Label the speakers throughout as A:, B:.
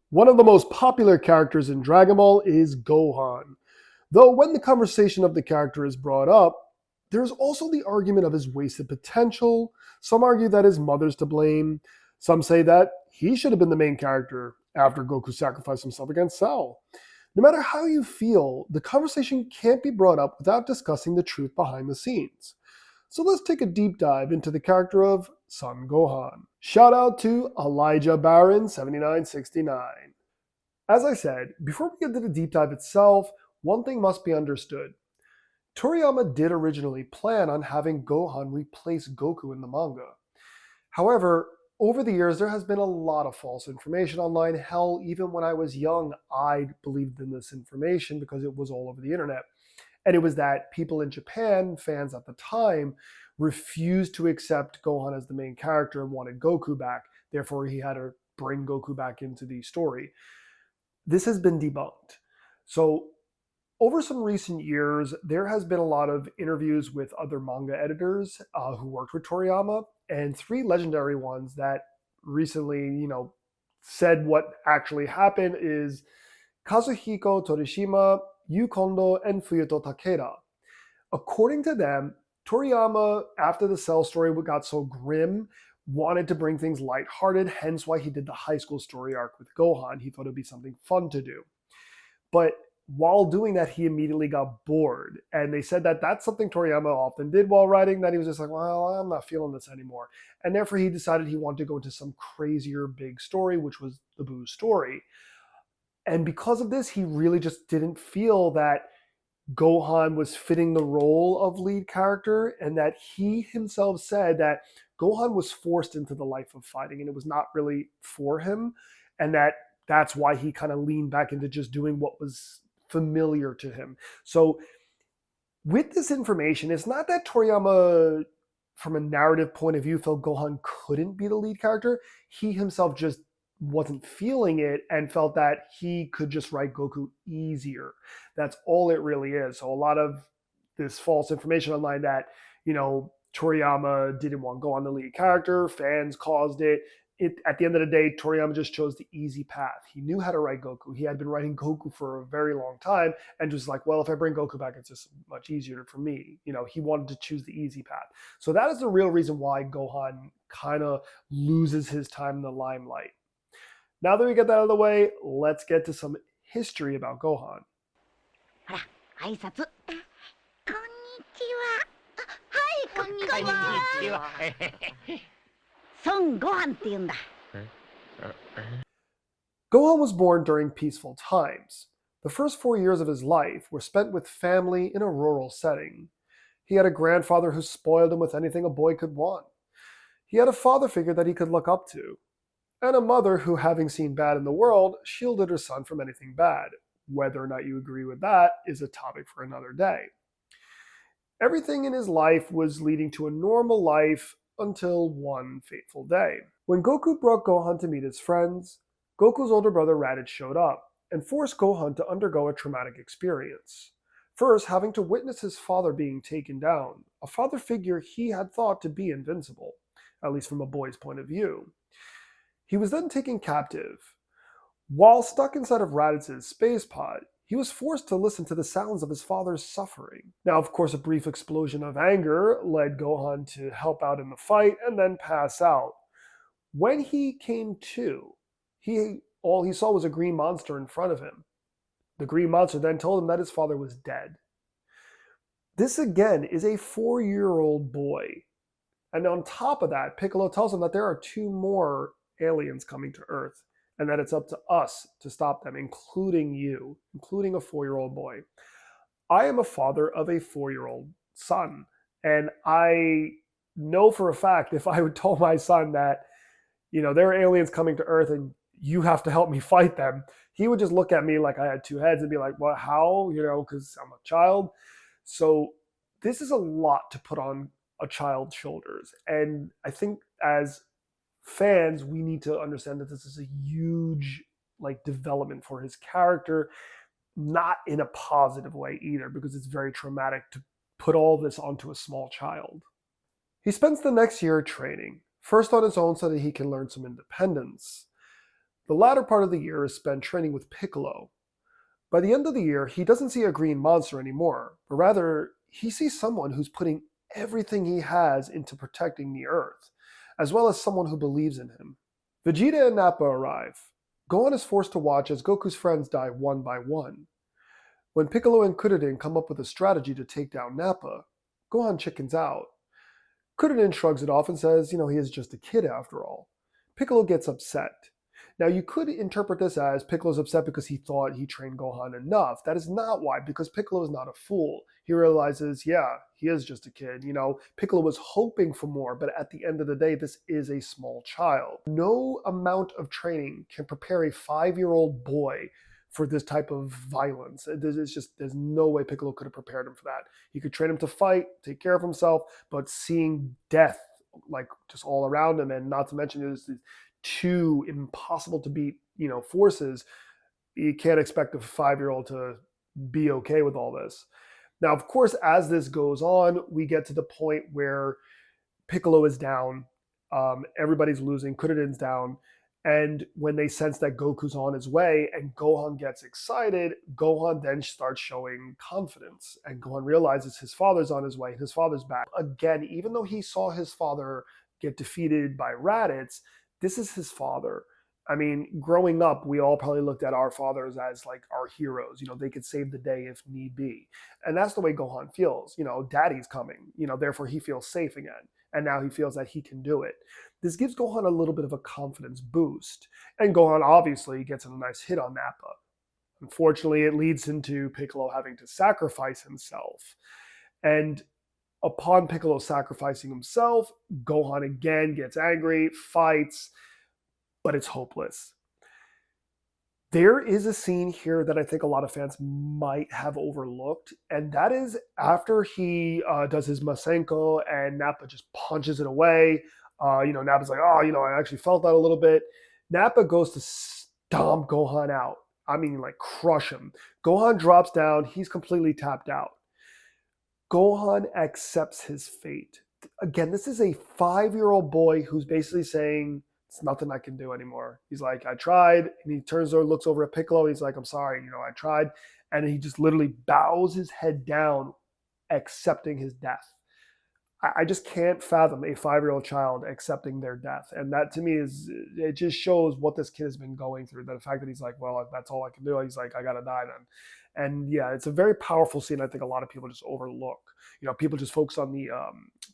A: One of the most popular characters in Dragon Ball is Gohan. Though when the conversation of the character is brought up, there's also the argument of his wasted potential. Some argue that his mother's to blame. Some say that he should have been the main character after Goku sacrificed himself against Cell. No matter how you feel, the conversation can't be brought up without discussing the truth behind the scenes. So let's take a deep dive into the character of Son Gohan. Shout out to Elijah Barron 7969. As I said, before we get to the deep dive itself, one thing must be understood. Toriyama did originally plan on having Gohan replace Goku in the manga. However, over the years, there has been a lot of false information online. Hell, even when I was young, I believed in this information because it was all over the internet. And it was that people in Japan, fans at the time, refused to accept Gohan as the main character and wanted Goku back. Therefore, he had to bring Goku back into the story. This has been debunked. So, over some recent years, there has been a lot of interviews with other manga editors who worked with Toriyama, and three legendary ones that recently, said what actually happened is Kazuhiko Torishima, Yu Kondo, and Fuyuto Takeda. According to them, Toriyama, after the Cell story got so grim, wanted to bring things lighthearted, hence why he did the high school story arc with Gohan. He thought it'd be something fun to do. But while doing that, he immediately got bored. And they said that that's something Toriyama often did while writing, that he was just like, well, I'm not feeling this anymore. And therefore he decided he wanted to go into some crazier big story, which was the Buu story. And because of this, he really just didn't feel that Gohan was fitting the role of lead character, and that he himself said that Gohan was forced into the life of fighting and it was not really for him, and that's why he kind of leaned back into just doing what was familiar to him. So with this information, it's not that Toriyama, from a narrative point of view, felt Gohan couldn't be the lead character. He himself just wasn't feeling it and felt that he could just write Goku easier. That's all it really is. So a lot of this false information online that, Toriyama didn't want Gohan the lead character, fans caused it. At the end of the day, Toriyama just chose the easy path. He knew how to write Goku. He had been writing Goku for a very long time and just like, well, if I bring Goku back, it's just much easier for me. He wanted to choose the easy path. So that is the real reason why Gohan kind of loses his time in the limelight. Now that we get that out of the way, let's get to some history about Gohan.
B: ほら、挨拶。こんにちは。はい、こんにちは。孫悟飯って言うんだ。
A: Gohan was born during peaceful times. The first 4 years of his life were spent with family in a rural setting. He had a grandfather who spoiled him with anything a boy could want. He had a father figure that he could look up to, and a mother who, having seen bad in the world, shielded her son from anything bad. Whether or not you agree with that is a topic for another day. Everything in his life was leading to a normal life until one fateful day. When Goku brought Gohan to meet his friends, Goku's older brother Raditz showed up and forced Gohan to undergo a traumatic experience. First, having to witness his father being taken down, a father figure he had thought to be invincible, at least from a boy's point of view. He was then taken captive. While stuck inside of Raditz's space pod, he was forced to listen to the sounds of his father's suffering. Now, of course, a brief explosion of anger led Gohan to help out in the fight and then pass out. When he came to, all he saw was a green monster in front of him. The green monster then told him that his father was dead. This again is a 4-year-old boy. And on top of that, Piccolo tells him that there are 2 more aliens coming to Earth, and that it's up to us to stop them, including you, including a 4-year-old boy. I am a father of a 4-year-old son, and I know for a fact if I would tell my son that, there are aliens coming to Earth and you have to help me fight them, he would just look at me like I had 2 heads and be like, well, how? Because I'm a child. So This is a lot to put on a child's shoulders. And I think as fans, we need to understand that this is a huge like development for his character, not in a positive way either, because it's very traumatic to put all this onto a small child. He spends the next year training, first on his own so that he can learn some independence. The latter part of the year is spent training with Piccolo. By the end of the year, he doesn't see a green monster anymore, but rather he sees someone who's putting everything he has into protecting the Earth, as well as someone who believes in him. Vegeta and Nappa arrive. Gohan is forced to watch as Goku's friends die one by one. When Piccolo and Kuririn come up with a strategy to take down Nappa, Gohan chickens out. Kuririn shrugs it off and says, he is just a kid after all. Piccolo gets upset. Now, you could interpret this as Piccolo's upset because he thought he trained Gohan enough. That is not why, because Piccolo is not a fool. He realizes, yeah, he is just a kid. Piccolo was hoping for more, but at the end of the day, this is a small child. No amount of training can prepare a 5-year-old boy for this type of violence. There's no way Piccolo could have prepared him for that. He could train him to fight, take care of himself, but seeing death like just all around him, and not to mention there's two impossible to beat, forces, you can't expect a 5-year-old to be okay with all this. Now, of course, as this goes on, we get to the point where Piccolo is down, everybody's losing, Kuririn's down, and when they sense that Goku's on his way and Gohan gets excited, Gohan then starts showing confidence. And Gohan realizes his father's on his way and his father's back. Again, even though he saw his father get defeated by Raditz, this is his father. I mean, growing up, we all probably looked at our fathers as like our heroes. They could save the day if need be. And that's the way Gohan feels. Daddy's coming, therefore he feels safe again. And now he feels that he can do it. This gives Gohan a little bit of a confidence boost. And Gohan obviously gets a nice hit on Nappa. Unfortunately, it leads into Piccolo having to sacrifice himself. And upon Piccolo sacrificing himself, Gohan again gets angry, fights, but it's hopeless. There is a scene here that I think a lot of fans might have overlooked, and that is after he does his Masenko and Nappa just punches it away. Nappa's like, oh, I actually felt that a little bit. Nappa goes to stomp Gohan out. I mean, like crush him. Gohan drops down. He's completely tapped out. Gohan accepts his fate. Again, this is a 5-year-old boy who's basically saying, it's nothing I can do anymore. He's like, I tried. And he turns over, looks over at Piccolo. He's like, I'm sorry, I tried. And he just literally bows his head down, accepting his death. I just can't fathom a 5-year-old child accepting their death. And that to me it just shows what this kid has been going through. The fact that he's like, well, that's all I can do. He's like, I got to die then. And yeah, it's a very powerful scene. I think a lot of people just overlook. People just focus on the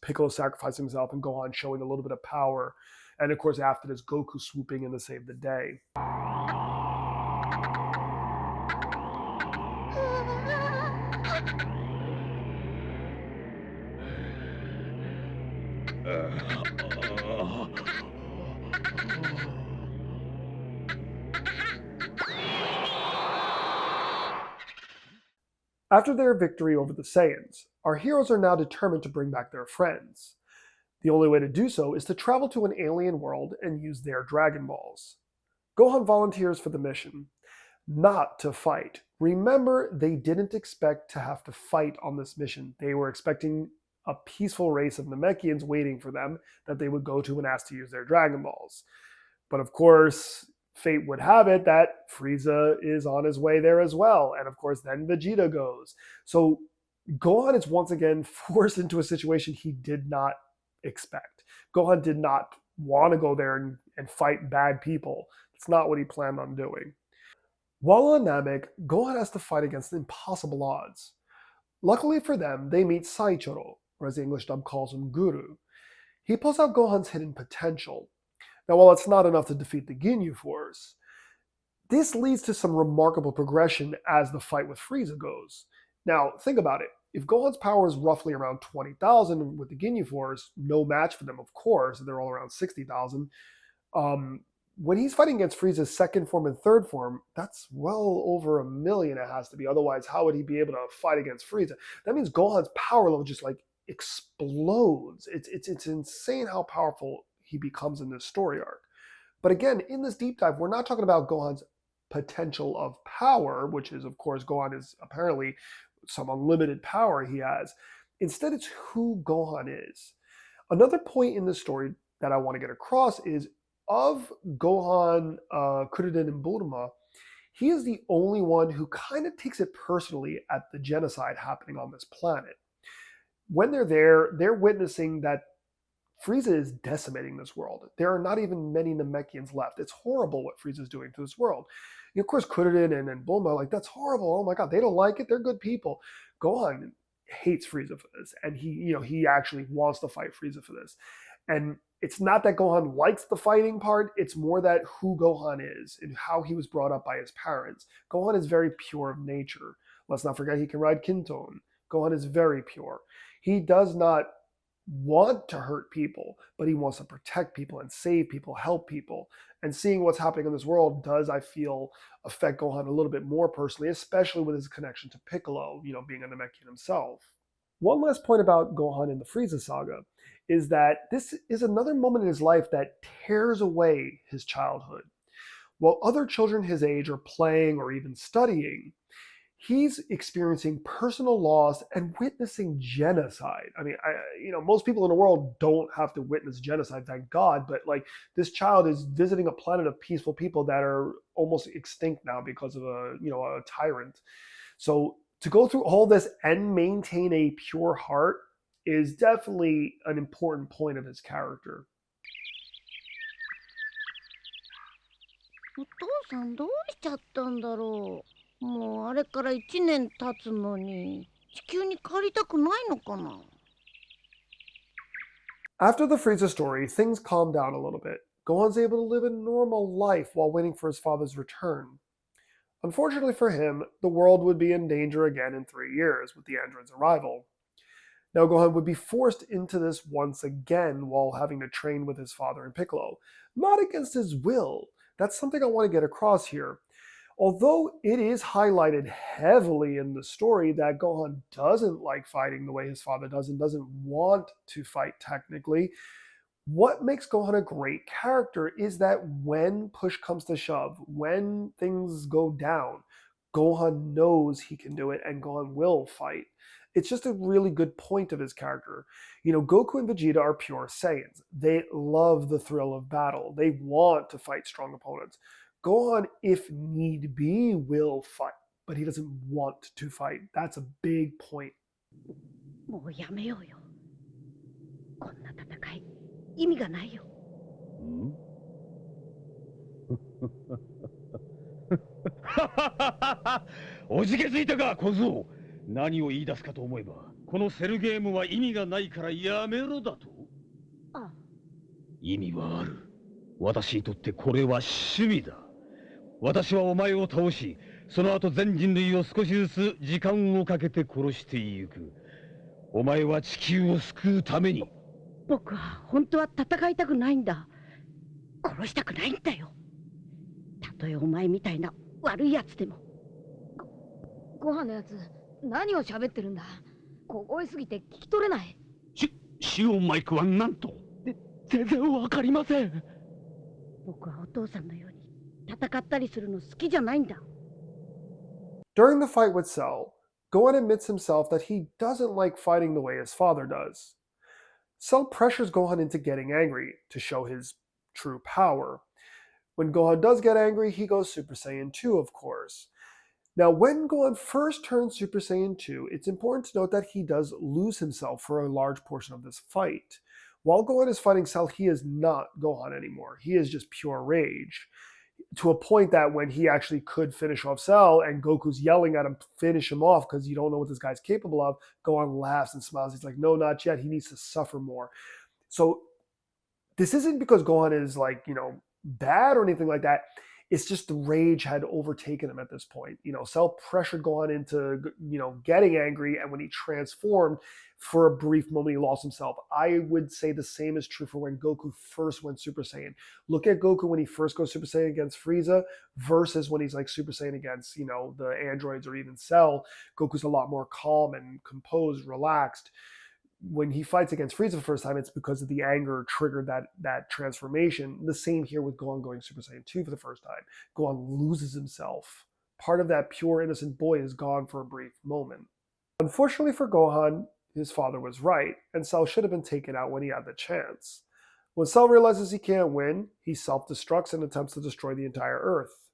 A: Piccolo sacrificing himself and Gohan showing a little bit of power. And of course, after this, Goku swooping in to save the day. After their victory over the Saiyans, our heroes are now determined to bring back their friends. The only way to do so is to travel to an alien world and use their Dragon Balls. Gohan volunteers for the mission, not to fight. Remember, they didn't expect to have to fight on this mission. They were expecting a peaceful race of Namekians waiting for them that they would go to and ask to use their Dragon Balls. But of course, fate would have it that Frieza is on his way there as well. And of course, then Vegeta goes. So Gohan is once again forced into a situation he did not expect. Gohan did not want to go there and fight bad people. It's not what he planned on doing. While on Namek, Gohan has to fight against impossible odds. Luckily for them, they meet Saichoro, or as the English dub calls him, Guru. He pulls out Gohan's hidden potential. Now, while it's not enough to defeat the Ginyu Force, this leads to some remarkable progression as the fight with Frieza goes. Now, think about it. If Gohan's power is roughly around 20,000 with the Ginyu Force, no match for them, of course, they're all around 60,000. when he's fighting against Frieza's second form and third form, that's well over 1,000,000 it has to be. Otherwise, how would he be able to fight against Frieza? That means Gohan's power level just like explodes. It's insane how powerful he becomes in this story arc. But again, in this deep dive, we're not talking about Gohan's potential of power, which is, of course, Gohan is apparently some unlimited power he has. Instead, it's who Gohan is. Another point in the story that I want to get across is of Gohan, Kuririn, and Bulma, he is the only one who kind of takes it personally at the genocide happening on this planet. When they're there, they're witnessing that Frieza is decimating this world. There are not even many Namekians left. It's horrible what Frieza is doing to this world. Of course, Kuririn and Bulma, like, that's horrible. Oh my God, they don't like it. They're good people. Gohan hates Frieza for this, and he actually wants to fight Frieza for this. And it's not that Gohan likes the fighting part, it's more that who Gohan is and how he was brought up by his parents. Gohan is very pure of nature. Let's not forget he can ride Kinton. Gohan is very pure. He does not want to hurt people, but he wants to protect people and save people, help people. And seeing what's happening in this world does, I feel, affect Gohan a little bit more personally, especially with his connection to Piccolo, being a Namekian himself. One last point about Gohan in the Frieza saga is that this is another moment in his life that tears away his childhood. While other children his age are playing or even studying, he's experiencing personal loss and witnessing genocide. I mean, most people in the world don't have to witness genocide, thank God, but like this child is visiting a planet of peaceful people that are almost extinct now because of a tyrant. So to go through all this and maintain a pure heart is definitely an important point of his character.
B: お父さんどうしちゃったんだろう。もうあれから1年経つのに地球に帰りたくないのかな。
A: After the Frieza story, things calm down a little bit. Gohan's able to live a normal life while waiting for his father's return. Unfortunately for him, the world would be in danger again in 3 years with the android's arrival. Now Gohan would be forced into this once again while having to train with his father and Piccolo. Not against his will. That's something I want to get across here. Although it is highlighted heavily in the story that Gohan doesn't like fighting the way his father does and doesn't want to fight technically, what makes Gohan a great character is that when push comes to shove, when things go down, Gohan knows he can do it and Gohan will fight. It's just a really good point of his character. Goku and Vegeta are pure Saiyans. They love the thrill of battle. They want to fight strong opponents. Gohan, if need be, will fight, but he doesn't want to fight. That's a big point.
B: もうやめようよ。こんな戦い意味がないよ。
C: んおじけづいたか小僧。何を言い出すかと思えばこのセルゲームは意味がないからやめろだと。
B: あ、
C: 意味はある。私にとってこれは趣味だ。私はお前を倒し、その後全人類を少しずつ時間をかけて殺していく。お前は地球を救うために。
B: 僕は本当は戦いたくないんだ。殺したくないんだよ。たとえお前みたいな悪いやつでも。
D: ご飯のやつ何を喋ってるんだ。小声すぎて聞き取れない。
C: シオンマイクはなんと。全然わかりません。
B: 僕はお父さんのように戦ったりするの好きじゃないんだ。
A: During the fight with Cell, Gohan admits himself that he doesn't like fighting the way his father does. Cell pressures Gohan into getting angry to show his true power. When Gohan does get angry, he goes Super Saiyan 2, of course. Now, when Gohan first turns Super Saiyan 2, it's important to note that he does lose himself for a large portion of this fight. While Gohan is fighting Cell, he is not Gohan anymore. He is just pure rage. To a point that when he actually could finish off Cell and Goku's yelling at him, finish him off because you don't know what this guy's capable of, Gohan laughs and smiles. He's like, no, not yet. He needs to suffer more. So this isn't because Gohan is bad or anything like that. It's just the rage had overtaken him at this point. Cell pressured Gohan into, getting angry, and when he transformed, for a brief moment, he lost himself. I would say the same is true for when Goku first went Super Saiyan. Look at Goku when he first goes Super Saiyan against Frieza versus when he's like Super Saiyan against, the androids or even Cell. Goku's a lot more calm and composed, relaxed. When he fights against Frieza for the first time, it's because of the anger triggered that transformation. The same here with Gohan going Super Saiyan 2 for the first time. Gohan loses himself. Part of that pure innocent boy is gone for a brief moment. Unfortunately for Gohan, his father was right, and Cell should have been taken out when he had the chance. When Cell realizes he can't win, he self-destructs and attempts to destroy the entire Earth.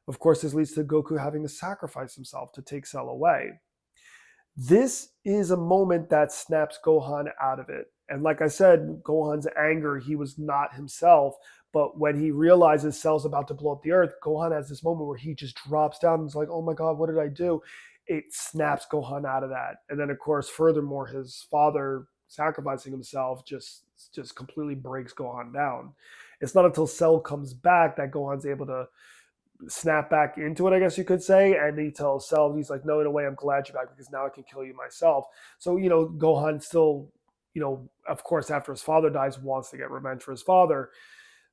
A: Of course, this leads to Goku having to sacrifice himself to take Cell away. This is a moment that snaps Gohan out of it. And like I said, Gohan's anger, he was not himself. But when he realizes Cell's about to blow up the Earth, Gohan has this moment where he just drops down and is like, oh my God, what did I do? It snaps Gohan out of that. And then, of course, furthermore, his father sacrificing himself just completely breaks Gohan down. It's not until Cell comes back that Gohan's able to snap back into it, I guess you could say. And he tells Cell, he's like, no, in a way, I'm glad you're back because now I can kill you myself. So, Gohan still, of course, after his father dies, wants to get revenge for his father.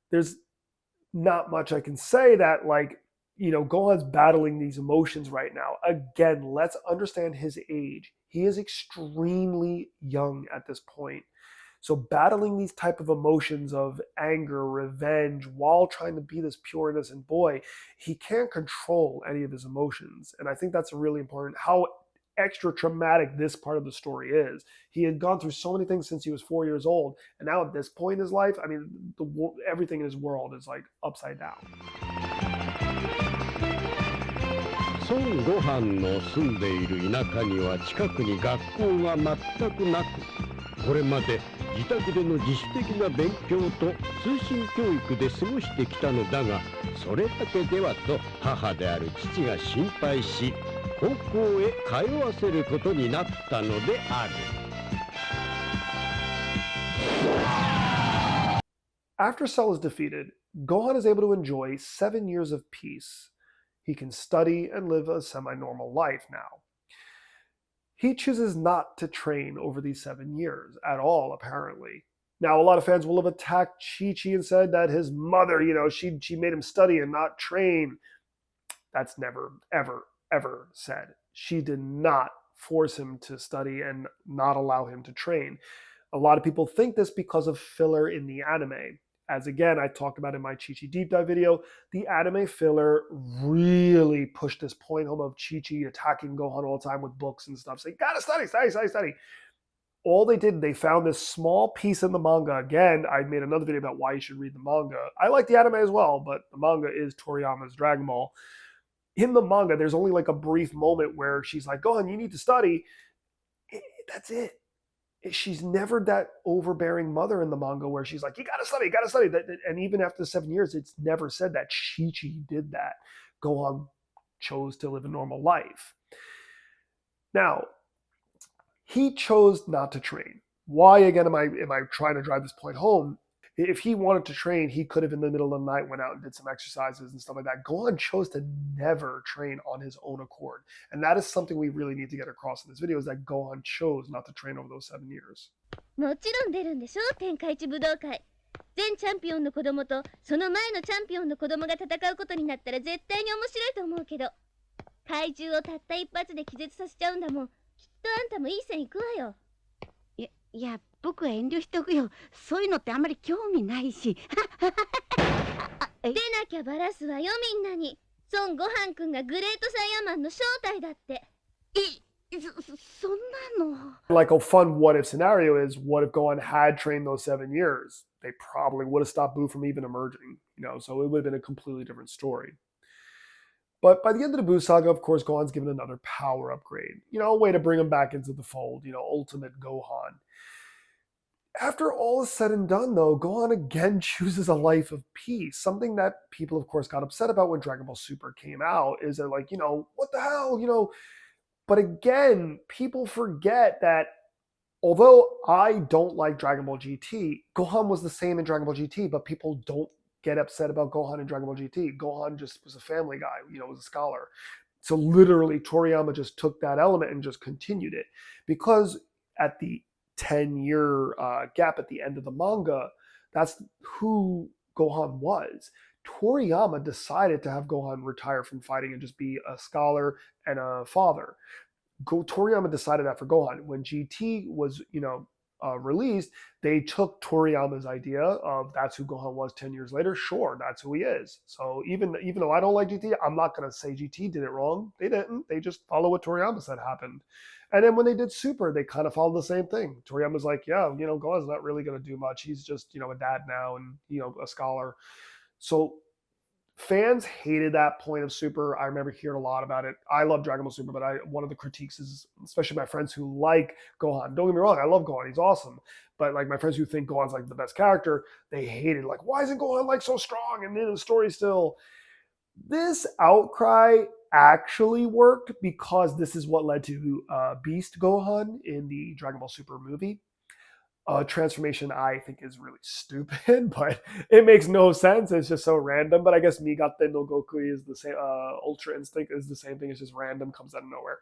A: There's not much I can say that, Gohan's battling these emotions right now. Again, let's understand his age. He is extremely young at this point. So battling these type of emotions of anger, revenge, while trying to be this pure, innocent boy, he can't control any of his emotions. And I think that's really important, how extra traumatic this part of the story is. He had gone through so many things since he was 4 years old. And now at this point in his life, everything in his world is like upside down.
C: 孫悟飯の住んでいる田舎には近くに学校が全くなく、これまで自宅での自主的な勉強と通信教育で過ごしてきたのだが、それだけではと母である父が心配し、高校へ通わせることになったのである。
A: After Cell is defeated, Gohan is able to enjoy 7 years of peace. He can study and live a semi-normal life now. He chooses not to train over these 7 years at all, apparently. Now, a lot of fans will have attacked Chi-Chi and said that his mother, she made him study and not train. That's never, ever, ever said. She did not force him to study and not allow him to train. A lot of people think this because of filler in the anime. As again, I talked about in my Chi-Chi deep dive video, the anime filler really pushed this point home of Chi-Chi attacking Gohan all the time with books and stuff, saying, gotta study, study, study, study. All they did, they found this small piece in the manga. Again, I made another video about why you should read the manga. I like the anime as well, but the manga is Toriyama's Dragon Ball. In the manga, there's only like a brief moment where she's like, Gohan, you need to study. That's it. She's never that overbearing mother in the manga where she's like, you gotta study, you gotta study. And even after 7 years, it's never said that Chi-Chi did that. Gohan chose to live a normal life. Now, he chose not to train. Why, again, am I trying to drive this point home? If he wanted to train, he could have in the middle of the night went out and did some exercises and stuff like that. Gohan chose to never train on his own accord. And that is something we really need to get across in this video, is that Gohan chose not to train over those 7 years.
E: もちろん出るんでしょ、天下一武道会。前チャンピオンの子供とその前のチャンピオンの子供が戦うことになったら絶対に面白いと思うけど、怪獣をたった一発で気絶させちゃうんだもん。きっとあんたもいい線いくわよ。
B: いや、僕は遠慮しておくよ。そういうのってあんまり興味ないし。
E: 出なきゃバラすわよ、みんなに。孫悟飯くんがグレートサイヤーマンの正体だって。
B: そんなの。
A: Like a fun what if scenario is, what if Gohan had trained those 7 years? They probably would have stopped Buu from even emerging, so it would have been a completely different story. But by the end of the Buu saga, of course, Gohan's given another power upgrade. A way to bring him back into the fold, ultimate Gohan. After all is said and done, though, Gohan again chooses a life of peace. Something that people, of course, got upset about when Dragon Ball Super came out is that, like, what the hell, But again, people forget that although I don't like Dragon Ball GT, Gohan was the same in Dragon Ball GT, but people don't get upset about Gohan in Dragon Ball GT. Gohan just was a family guy, was a scholar. So literally, Toriyama just took that element and just continued it. Because at the 10-year gap at the end of the manga, that's who Gohan was. Toriyama decided to have Gohan retire from fighting and just be a scholar and a father. Toriyama decided that for Gohan. When GT was, released, they took Toriyama's idea of that's who Gohan was 10 years later. Sure, that's who he is. So even though I don't like GT, I'm not going to say GT did it wrong. They didn't. They just follow what Toriyama said happened. And then when they did Super, they kind of followed the same thing. Toriyama's like, yeah, Gohan's not really going to do much. He's just, a dad now and, a scholar. So fans hated that point of Super. I remember hearing a lot about it. I love Dragon Ball Super, but one of the critiques is, especially my friends who like Gohan. Don't get me wrong, I love Gohan. He's awesome. But like my friends who think Gohan's like the best character, they hate it. Like, why isn't Gohan like so strong and in the story still? This outcry actually worked because this is what led to Beast Gohan in the Dragon Ball Super movie. Transformation I think is really stupid, but it makes no sense. It's just so random. But I guess Migate no Goku is the same. Ultra Instinct is the same thing. It's just random, comes out of nowhere.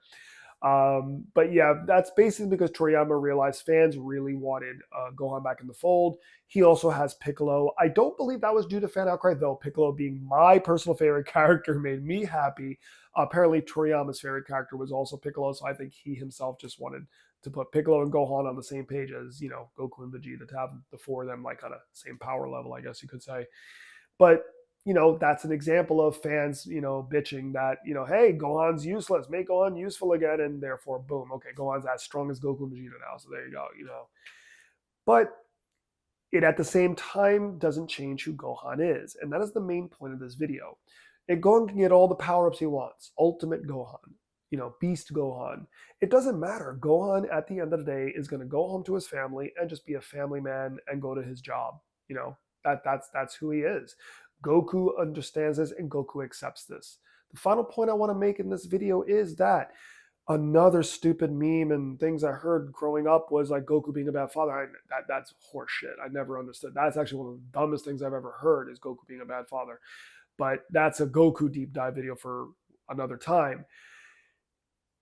A: But yeah, that's basically because Toriyama realized fans really wanted Gohan back in the fold. He also has Piccolo. I don't believe that was due to fan outcry, though. Piccolo being my personal favorite character made me happy. Apparently, Toriyama's favorite character was also Piccolo, so I think he himself just wanted to put Piccolo and Gohan on the same page as, Goku and Vegeta, to have the four of them like on a same power level, I guess you could say. But that's an example of fans, bitching that, hey, Gohan's useless, make Gohan useful again, and therefore, boom, okay, Gohan's as strong as Goku and Vegeta now, so there you go, But it at the same time doesn't change who Gohan is, and that is the main point of this video. And Gohan can get all the power-ups he wants, Ultimate Gohan, Beast Gohan. It doesn't matter. Gohan, at the end of the day, is going to go home to his family and just be a family man and go to his job, That's who he is. Goku understands this and Goku accepts this. The final point I want to make in this video is that another stupid meme and things I heard growing up was like Goku being a bad father. That's horseshit. I never understood. That's actually one of the dumbest things I've ever heard, is Goku being a bad father. But that's a Goku deep dive video for another time.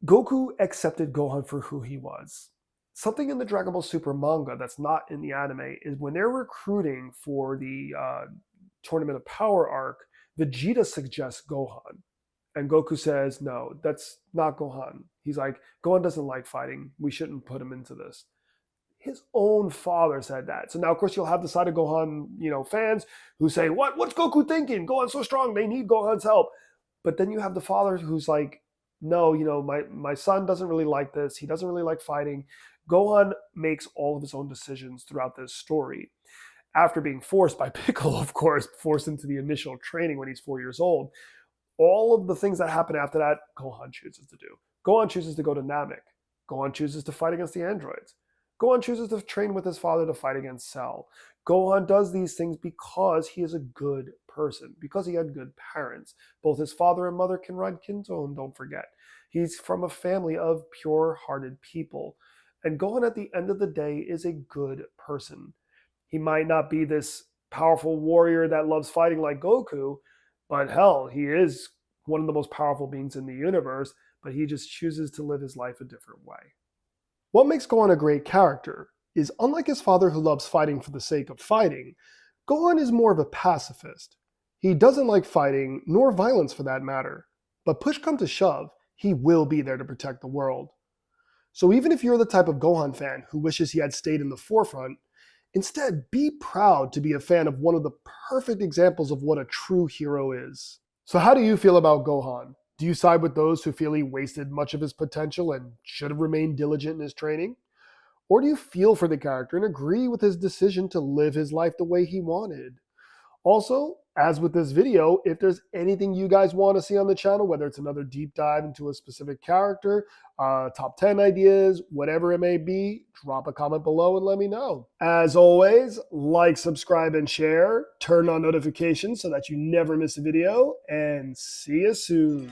A: Goku accepted Gohan for who he was. Something in the Dragon Ball Super manga that's not in the anime is when they're recruiting for the Tournament of Power arc, Vegeta suggests Gohan. And Goku says, no, that's not Gohan. He's like, Gohan doesn't like fighting. We shouldn't put him into this. His own father said that. So now, of course, you'll have the side of Gohan, fans who say, what's Goku thinking? Gohan's so strong. They need Gohan's help. But then you have the father who's like, no, my son doesn't really like this. He doesn't really like fighting. Gohan makes all of his own decisions throughout this story. After being forced by Piccolo, of course, forced into the initial training when he's 4 years old, all of the things that happen after that, Gohan chooses to do. Gohan chooses to go to Namek. Gohan chooses to fight against the androids. Gohan chooses to train with his father to fight against Cell. Gohan does these things because he is a good person, because he had good parents. Both his father and mother can ride Kinton, don't forget. He's from a family of pure-hearted people. And Gohan, at the end of the day, is a good person. He might not be this powerful warrior that loves fighting like Goku, but hell, he is one of the most powerful beings in the universe, but he just chooses to live his life a different way. What makes Gohan a great character is, unlike his father who loves fighting for the sake of fighting, Gohan is more of a pacifist. He doesn't like fighting, nor violence for that matter. But push come to shove, he will be there to protect the world. So even if you're the type of Gohan fan who wishes he had stayed in the forefront, instead be proud to be a fan of one of the perfect examples of what a true hero is. So how do you feel about Gohan? Do you side with those who feel he wasted much of his potential and should have remained diligent in his training? Or do you feel for the character and agree with his decision to live his life the way he wanted? Also, as with this video, if there's anything you guys want to see on the channel, whether it's another deep dive into a specific character, top 10 ideas, whatever it may be, drop a comment below and let me know. As always, like, subscribe, and share. Turn on notifications so that you never miss a video, and see you soon.